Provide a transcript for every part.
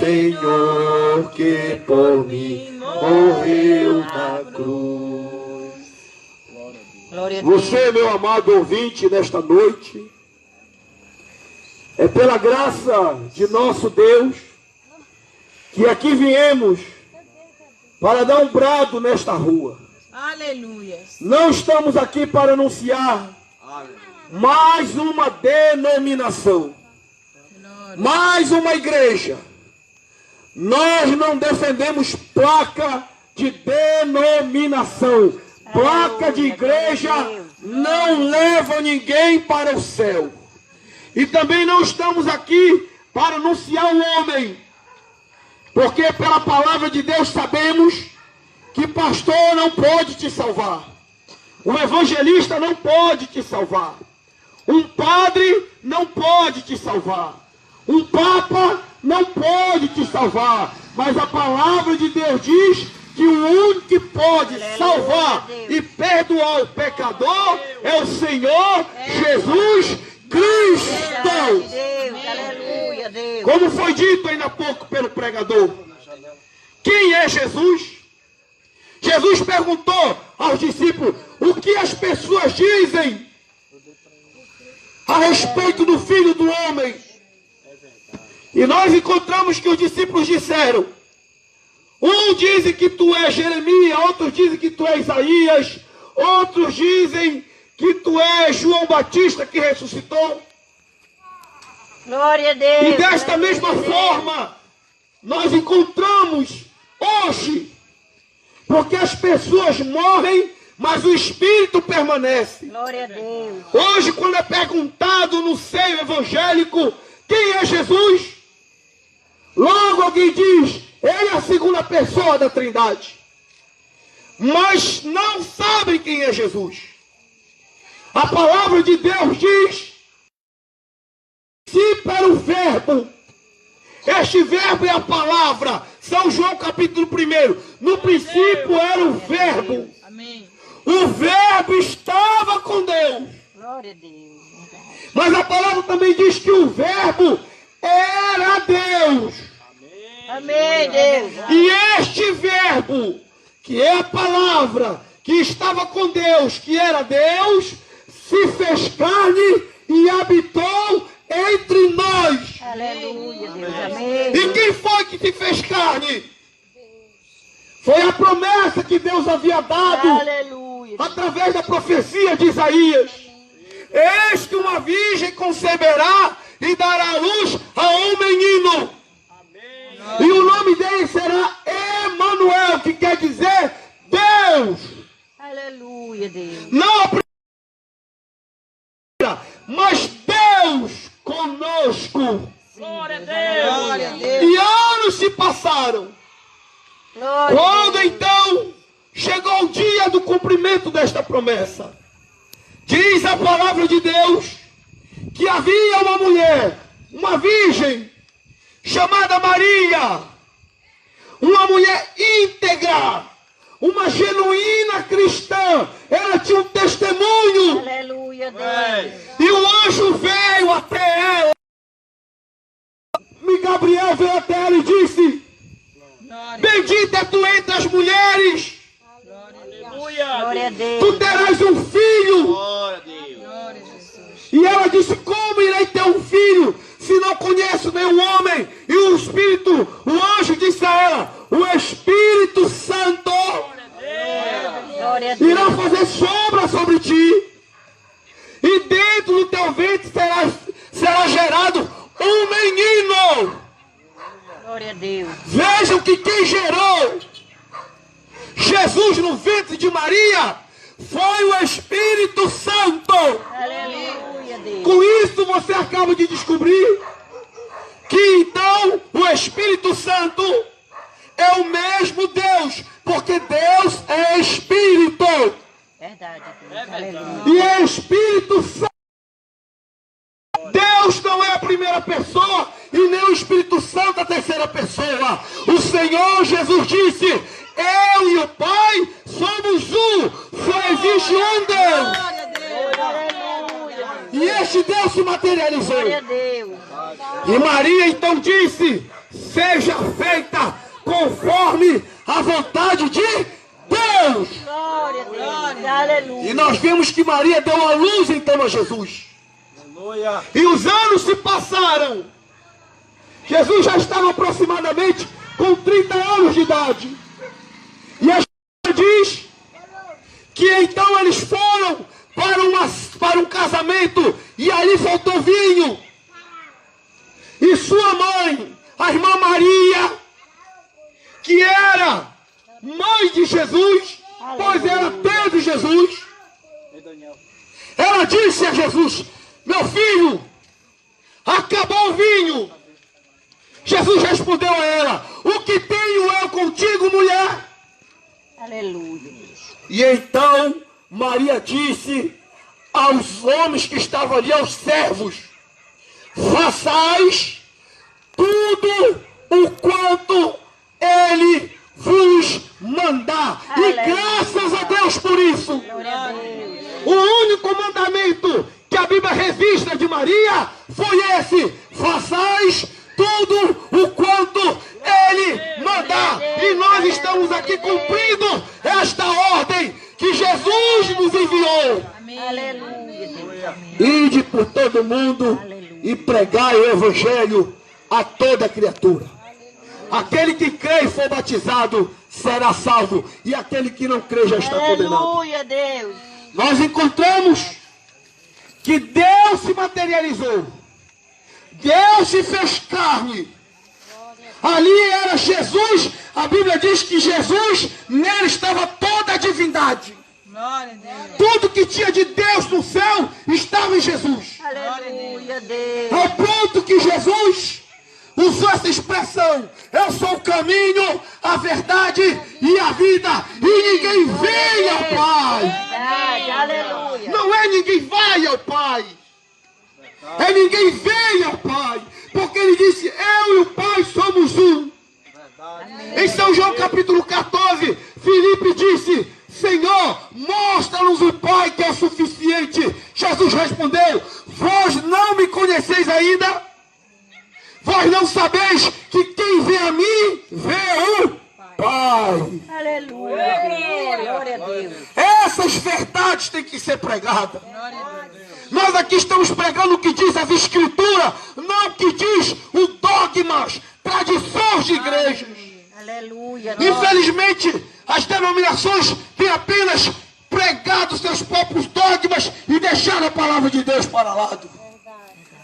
Senhor que por mim morreu na cruz. Você, meu amado ouvinte, nesta noite, é pela graça de nosso Deus que aqui viemos para dar um brado nesta rua. Aleluia. Não estamos aqui para anunciar mais uma denominação, mais uma igreja. Nós não defendemos placa de denominação. Placa de igreja não leva ninguém para o céu. E também não estamos aqui para anunciar o homem. Porque pela palavra de Deus sabemos que pastor não pode te salvar. O evangelista não pode te salvar. Um padre não pode te salvar. Um papa não pode te salvar. Mas a palavra de Deus diz que o único que pode salvar e perdoar o pecador é o Senhor Jesus Cristo. Aleluia, Deus. Como foi dito ainda há pouco pelo pregador, quem é Jesus? Jesus perguntou aos discípulos o que as pessoas dizem a respeito do Filho do Homem. E nós encontramos que os discípulos disseram: um dizem que tu és Jeremias, outros dizem que tu és Isaías, outros dizem que tu és João Batista que ressuscitou. Glória a Deus. E desta mesma forma, nós encontramos hoje, porque as pessoas morrem, mas o Espírito permanece. Glória a Deus. Hoje, quando é perguntado no seio evangélico quem é Jesus, logo alguém diz: ele é a segunda pessoa da Trindade. Mas não sabem quem é Jesus. A palavra de Deus diz: se para o verbo, este verbo é a palavra. São João capítulo 1. No princípio era o verbo. Amém. O verbo estava com Deus. Glória a Deus. Mas a palavra também diz que o verbo era Deus. Amém, Deus. E este verbo, que é a palavra, que estava com Deus, que era Deus, se fez carne e habitou entre nós. Aleluia, Deus. Amém. E quem foi que se fez carne? Foi a promessa que Deus havia dado Aleluia. através da profecia de Isaías. Eis que uma virgem conceberá e dará à luz a um menino. E o nome dele será Emanuel, que quer dizer Deus. Aleluia, Deus. Não a primeira, mas Deus conosco. Glória a Deus. Glória a Deus. E anos se passaram. Glória a Quando Deus. então chegou o dia do cumprimento desta promessa, diz a palavra de Deus que havia uma mulher, uma virgem, chamada Maria, uma mulher íntegra, uma genuína cristã. Ela tinha um testemunho. Aleluia, Deus. E o anjo veio até ela. E Gabriel veio até ela e disse: bendita é tu entre as mulheres. Glória a Deus. Tu terás um filho. Glória a Deus. Glória a Jesus. E ela disse: como irei ter um filho se não conheço nenhum homem? E o anjo disse a ela: o Espírito Santo Glória a Deus. irá fazer sombra sobre ti, e dentro do teu ventre será gerado um menino. Glória a Deus. Vejam que quem gerou Jesus no ventre de Maria foi o Espírito Santo. Aleluia, Deus. Com isso você acaba de descobrir que então o Espírito Santo é o mesmo Deus, porque Deus é Espírito. Verdade, Deus. Aleluia. E é Espírito Santo. Deus não é a primeira pessoa e nem o Espírito Santo a terceira pessoa. O Senhor Jesus disse: eu e o Pai somos um. Só existe um Deus. Glória a Deus. Aleluia. E este Deus se materializou. Glória a Deus. E Maria então disse: seja seja feita conforme a vontade de Deus. Glória a Deus. Aleluia. E nós vemos que Maria deu a luz então a Jesus. E os anos se passaram. Jesus já estava aproximadamente com 30 anos de idade. E a Escritura diz que então eles foram para um casamento e ali faltou vinho. E sua mãe, a irmã Maria, que era mãe de Jesus, pois ela teve Jesus, ela disse a Jesus: meu filho, acabou o vinho. Jesus respondeu a ela: o que tenho eu contigo, mulher? Aleluia. E então Maria disse aos homens que estavam ali, aos servos: façais tudo o quanto ele vos mandar. Aleluia. E graças a Deus por isso. Glória a Deus. O único mandamento que a Bíblia registra de Maria foi esse: façais tudo o quanto ele mandar. E nós estamos aqui cumprindo esta ordem que Jesus nos enviou. Aleluia, Deus. Amém. Ide por todo mundo e pregai o evangelho a toda criatura. Aquele que crê e for batizado será salvo, e aquele que não crê já está condenado. Aleluia, Deus. Nós encontramos que Deus se materializou. Deus se fez carne. Ali era Jesus. A Bíblia diz que Jesus, nele estava toda a divindade. Tudo que tinha de Deus no céu estava em Jesus. Aleluia, Deus. Ao ponto que Jesus usou essa expressão: eu sou o caminho, a verdade e a vida, e ninguém vem ao Pai. Verdade, aleluia. Não é ninguém vai ao Pai, é ninguém vem ao Pai, porque ele disse: eu e o Pai somos um. Em São João capítulo 14, Filipe disse: Senhor, mostra-nos o Pai, que é o suficiente. Jesus respondeu: vós não me conheceis ainda? Vós não sabeis que quem vê a mim, vê o Pai. Aleluia. Glória a Deus. Essas verdades têm que ser pregadas. Nós aqui estamos pregando o que diz as Escrituras, não o que diz os dogmas, tradições de igrejas. Aleluia. Infelizmente, as denominações têm apenas pregado seus próprios dogmas e deixado a palavra de Deus para lado.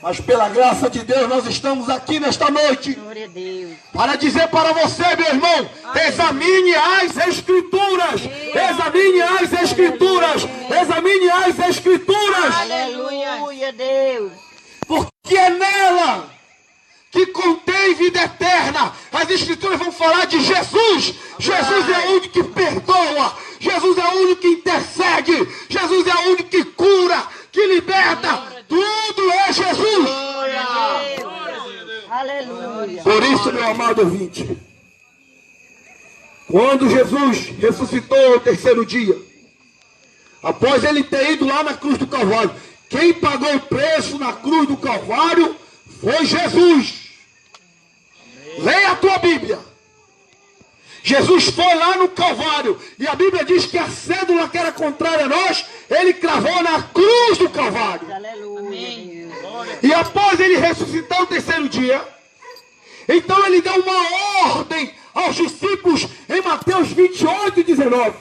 Mas pela graça de Deus nós estamos aqui nesta noite Glória a Deus. para dizer para você, meu irmão: examine as Escrituras, examine as Escrituras, examine as Escrituras, Aleluia, Deus. porque é nela que contém vida eterna. As Escrituras vão falar de Jesus. Jesus é o único que perdoa, Jesus é o único que intercede, Jesus é o único que cura, que liberta. Tudo é Jesus. Aleluia. Por isso, meu amado ouvinte, quando Jesus ressuscitou ao terceiro dia, após ele ter ido lá na cruz do Calvário, quem pagou o preço na cruz do Calvário foi Jesus. Leia a tua Bíblia. Jesus foi lá no Calvário, e a Bíblia diz que a cédula que era contrária a nós, ele cravou na cruz do Calvário. Aleluia. E após ele ressuscitar o terceiro dia, então ele deu uma ordem aos discípulos em Mateus 28:19.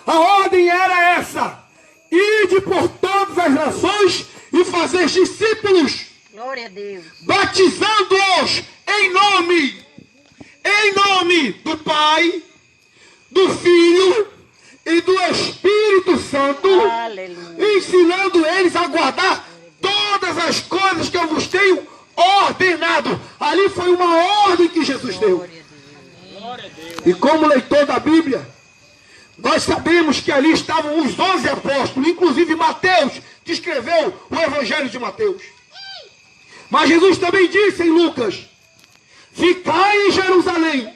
A ordem era essa: ide por todas as nações e fazer discípulos, Glória a Deus. batizando-os em nome do Pai, do Filho e do Espírito Santo, Aleluia. ensinando eles a guardar todas as coisas que eu vos tenho ordenado. Ali foi uma ordem que Jesus deu. Glória a Deus. E como leitor da Bíblia, nós sabemos que ali estavam os 11 apóstolos, inclusive Mateus, que escreveu o Evangelho de Mateus. Mas Jesus também disse em Lucas: ficai em Jerusalém,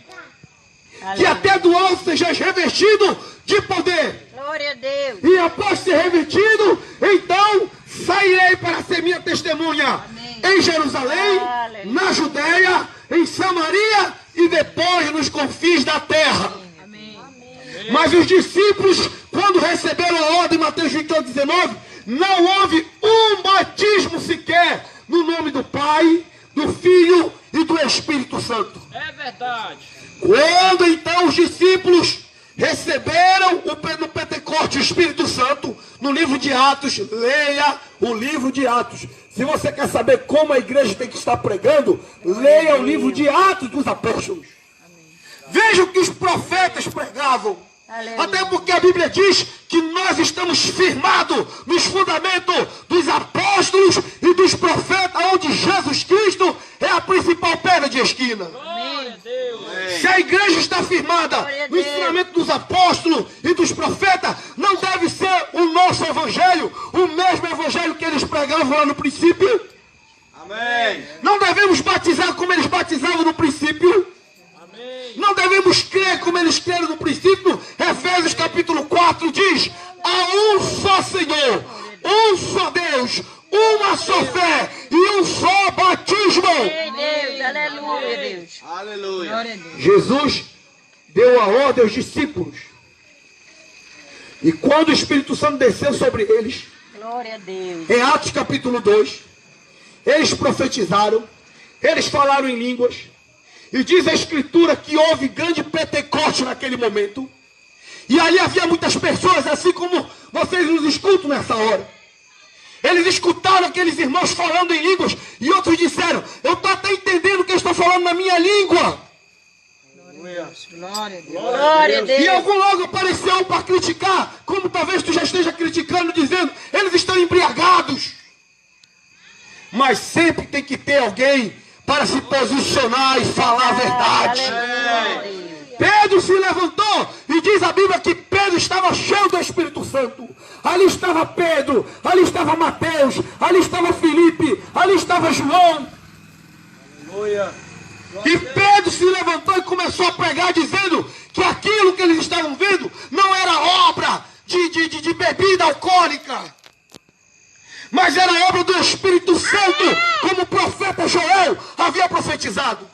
que até do alto sejais revestido de poder. Glória a Deus. E após ser revestido, então sairei para ser minha testemunha. Amém. Em Jerusalém, Aleluia. na Judéia em Samaria e depois nos confins da terra. Mas os discípulos, quando receberam a ordem, Mateus 28:19, não houve um batismo sequer no nome do Pai, do Filho e do Espírito Santo. É verdade. Quando então os discípulos receberam no Pentecoste o Espírito Santo, no livro de Atos, leia o livro de Atos. Se você quer saber como a igreja tem que estar pregando, leia o livro de Atos dos Apóstolos. Veja o que os profetas pregavam. Aleluia. Até porque a Bíblia diz que nós estamos firmados nos fundamentos dos apóstolos e dos profetas, onde Jesus Cristo é a principal pedra de esquina. Glória a Deus. Se a igreja está firmada no ensinamento dos apóstolos e dos profetas, não deve ser o nosso evangelho, o mesmo evangelho que eles pregavam lá no princípio. Amém. Não devemos batizar como eles batizavam no princípio. Não devemos crer como eles creram no princípio. Efésios capítulo 4 diz: há um só Senhor, um só Deus, uma só fé e um só batismo. Ei, Deus, aleluia, Deus. Aleluia. Glória a Deus. Jesus deu a ordem aos discípulos. E quando o Espírito Santo desceu sobre eles, Glória a Deus. em Atos capítulo 2, eles profetizaram, eles falaram em línguas. E diz a Escritura que houve grande Pentecoste naquele momento. E ali havia muitas pessoas, assim como vocês nos escutam nessa hora. Eles escutaram aqueles irmãos falando em línguas. E outros disseram: eu estou até entendendo o que eles estão falando na minha língua. Glória a Deus. Glória a Deus. E algum logo apareceu para criticar, como talvez tu já esteja criticando, dizendo: eles estão embriagados. Mas sempre tem que ter alguém para se posicionar e falar a verdade. Aleluia. Pedro se levantou e diz a Bíblia que Pedro estava cheio do Espírito Santo. Ali estava Pedro, ali estava Mateus, ali estava Filipe, ali estava João. Aleluia. E Pedro se levantou e começou a pregar dizendo que aquilo que eles estavam vendo não era obra de bebida alcoólica, mas era obra do Espírito Santo, como o profeta Joel havia profetizado.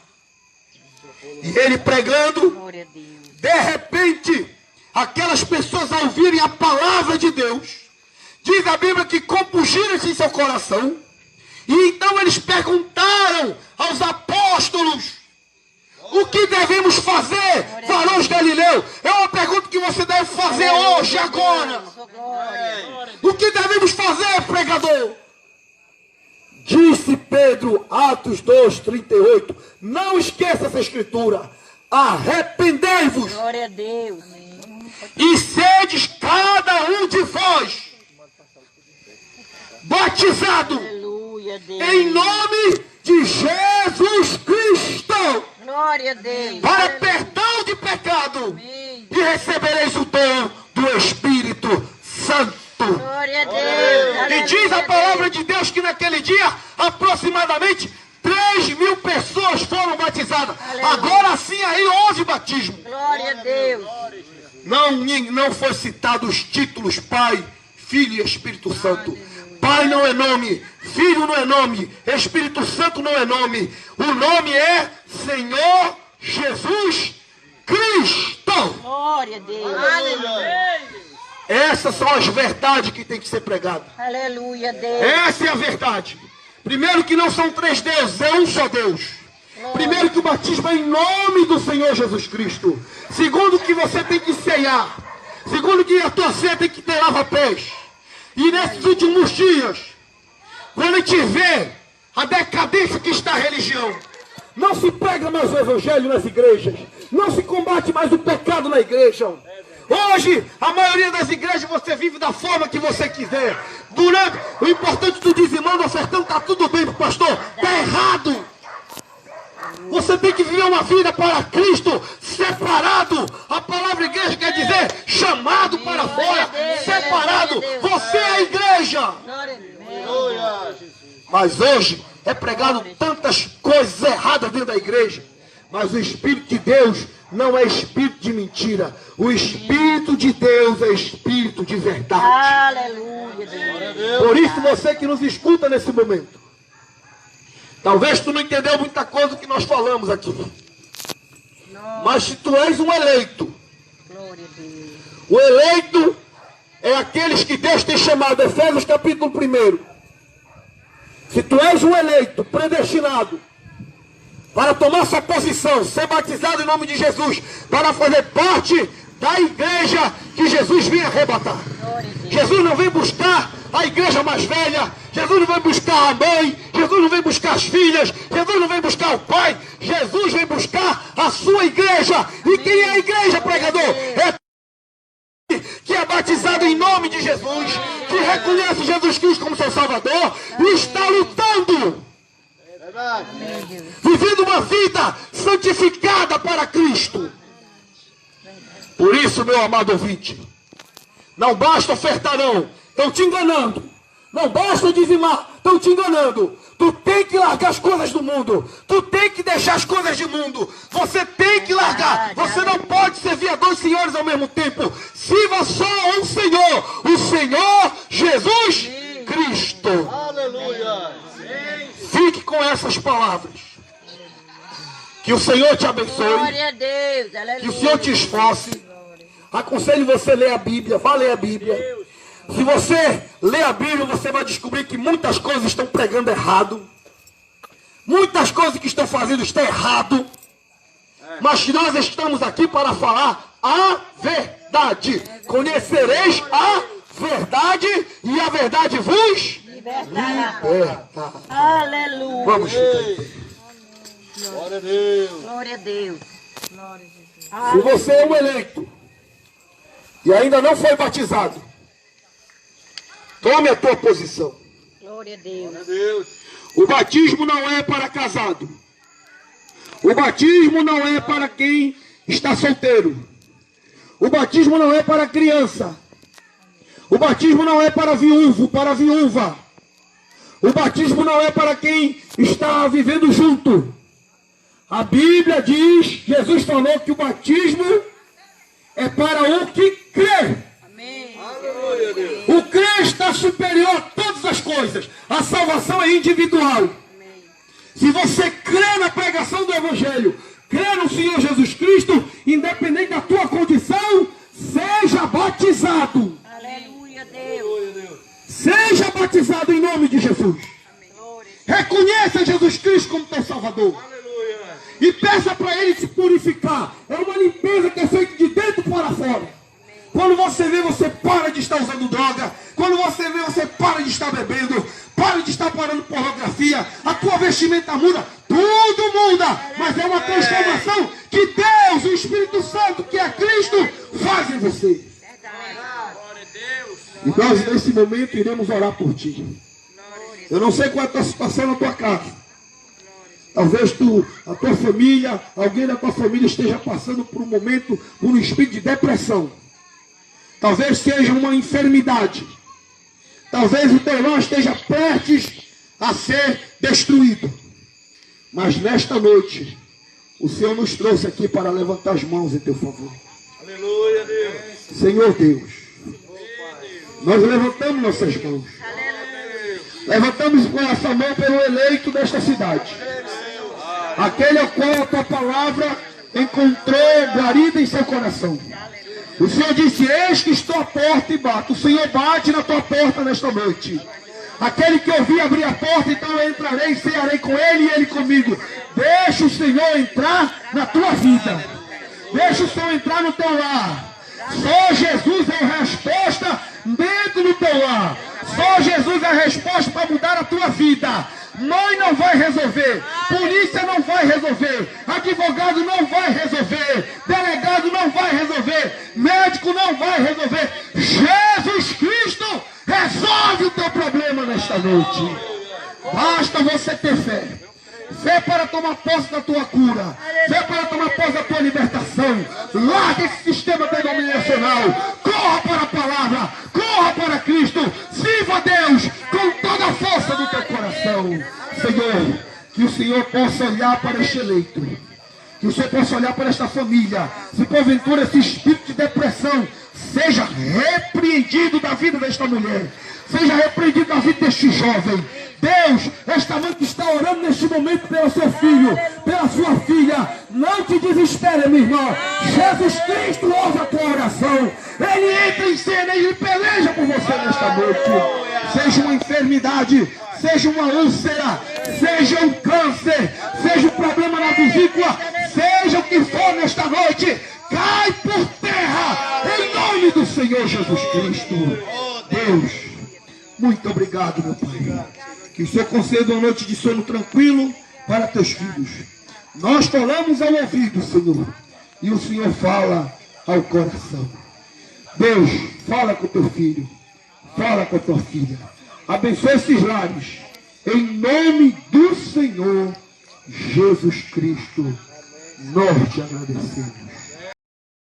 E ele pregando, Glória a Deus. de repente, aquelas pessoas ao ouvirem a palavra de Deus, diz a Bíblia que compungiram-se em seu coração, e então eles perguntaram aos apóstolos: o que devemos fazer, varões Galileu? É uma pergunta que você deve fazer hoje, agora. Glória. O que devemos fazer, pregador? Disse Pedro, Atos 2:38. Não esqueça essa escritura. Arrependei-vos Glória a Deus. e sedes cada um de vós batizado Aleluia, Deus. em nome de Jesus Cristo Glória a Deus. para perdão de pecado, Amém. e recebereis o dom do Espírito Santo. Glória a Deus. E diz a palavra de Deus que naquele dia aproximadamente 3.000 pessoas foram batizadas. Aleluia. Agora sim aí 11 batismos. Glória a Deus. Não foi citado os títulos Pai, Filho e Espírito Santo. Pai não é nome, Filho não é nome, Espírito Santo não é nome. O nome é Senhor Jesus Cristo. Glória a Deus. Aleluia. Essas são as verdades que tem que ser pregadas. Aleluia, Deus. Essa é a verdade. Primeiro, que não são três deuses, é um só Deus. Primeiro, que o batismo é em nome do Senhor Jesus Cristo. Segundo, que você tem que ceiar. Segundo, que a tua ceia tem que ter lava-pés. E nesses últimos dias, quando a gente vê a decadência que está a religião, não se prega mais o evangelho nas igrejas, não se combate mais o pecado na igreja. Hoje, a maioria das igrejas você vive da forma que você quiser. O importante do dizimando, ofertando, está tudo bem, pastor. Está errado. Você tem que viver uma vida para Cristo, separado. A palavra igreja quer dizer chamado para fora, separado. Você é a igreja. Glória a Deus. Mas hoje é pregado tantas coisas erradas dentro da igreja. Mas o Espírito de Deus não é espírito de mentira. O Espírito de Deus é espírito de verdade. Aleluia, Deus. Por isso você que nos escuta nesse momento, Talvez tu não entendeu muita coisa que nós falamos aqui. Mas se tu és um eleito, o eleito é aqueles que Deus tem chamado, Efésios capítulo 1. Se tu és um eleito, predestinado, para tomar sua posição, ser batizado em nome de Jesus, para fazer parte da igreja que Jesus vinha arrebatar. Jesus não vem buscar a igreja mais velha, Jesus não vem buscar a mãe, Jesus não vem buscar as filhas, Jesus não vem buscar o pai, Jesus vem buscar a sua igreja. E quem é a igreja, pregador? É que é batizado em nome de Jesus, que reconhece Jesus Cristo como seu Salvador e está lutando, vivendo uma vida santificada para Cristo. Por isso, meu amado ouvinte, não basta ofertar não, estão te enganando. Não basta dizimar, estão te enganando. Tu tem que largar as coisas do mundo. Tu tem que deixar as coisas do mundo. Você tem que largar. Você não pode servir a dois senhores ao mesmo tempo. Sirva só a um Senhor. O Senhor Jesus Cristo. Aleluia. Fique com essas palavras. Que o Senhor te abençoe. Glória a Deus. Aleluia. Que o Senhor te esforce. Aconselho você a ler a Bíblia. Vá ler a Bíblia. Se você ler a Bíblia, você vai descobrir que muitas coisas estão pregando errado. Muitas coisas que estão fazendo estão errado. Mas nós estamos aqui para falar a verdade. Conhecereis a verdade e a verdade vos libertará. Aleluia. Vamos, Glória a Deus. Glória a Deus. se você é um eleito e ainda não foi batizado, tome a tua posição. Glória a Deus. Glória a Deus. O batismo não é para casado. O batismo não é para quem está solteiro. O batismo não é para criança. O batismo não é para viúvo, para a viúva. O batismo não é para quem está vivendo junto. A Bíblia diz, Jesus falou que o batismo é para o que crê. Aleluia a Deus. O crer está superior a todas as coisas. A salvação é individual. Se você crê na pregação do Evangelho, crê no Senhor Jesus Cristo, independente da tua condição, seja batizado. Aleluia, Deus. Glória a Deus. Seja batizado em nome de Jesus. Reconheça Jesus Cristo como teu Salvador. Aleluia. E peça para Ele te purificar. É uma limpeza que é feita de dentro para fora. Quando você vê, você para de estar usando droga. Quando você vê, você para de estar bebendo. Para de estar parando pornografia. A tua vestimenta muda. Tudo muda. Mas é uma transformação que Deus, o Espírito Santo, que é Cristo, faz em você. Glória a Deus. E nós, nesse momento, iremos orar por ti. Eu não sei qual é a tua situação na tua casa. Talvez a tua família, alguém da tua família esteja passando por um momento, por um espírito de depressão. Talvez seja uma enfermidade. Talvez o teu lar esteja prestes a ser destruído. Mas nesta noite, o Senhor nos trouxe aqui para levantar as mãos em teu favor. Aleluia, Deus. Senhor Deus, nós levantamos nossas mãos. Levantamos essa mão pelo eleito desta cidade. Aquele ao qual a tua palavra encontrou guarida em seu coração. O Senhor disse, eis que estou à porta e bato. O Senhor bate na tua porta nesta noite. Aquele que ouvir abrir a porta, então eu entrarei e cearei com ele e ele comigo. Deixa o Senhor entrar na tua vida. Deixa o Senhor entrar no teu lar. Só Jesus é a resposta dentro do teu lar. Só Jesus é a resposta para mudar a tua vida. Mãe não vai resolver, polícia não vai resolver, advogado não vai resolver, delegado não vai resolver, médico não vai resolver. Jesus Cristo resolve o teu problema nesta noite. Basta você ter fé. Fé para tomar posse da tua cura. Fé para tomar posse da tua libertação. Larga esse sistema denominacional. Corra para a palavra. Corra para Cristo. Sirva a Deus com toda a força do teu coração. Senhor, que o Senhor possa olhar para este eleito. Que o Senhor possa olhar para esta família. Se porventura esse espírito de depressão seja repreendido da vida desta mulher. Seja repreendido da vida deste jovem. Deus, esta mãe que está orando neste momento pelo seu filho, pela sua filha, não te desespere, minha irmã. Jesus Cristo ouve a tua oração. Ele entra em cena e ele peleja por você nesta noite. Seja uma enfermidade, seja uma úlcera, seja um câncer, seja um problema na vesícula, seja o que for nesta noite, cai por terra, em nome do Senhor Jesus Cristo. Deus, muito obrigado, meu Pai. Que o Senhor conceda uma noite de sono tranquilo para teus filhos. Nós falamos ao ouvido, Senhor, e o Senhor fala ao coração. Deus, fala com teu filho, fala com a tua filha. Abençoa esses lares, em nome do Senhor Jesus Cristo. Nós te agradecemos.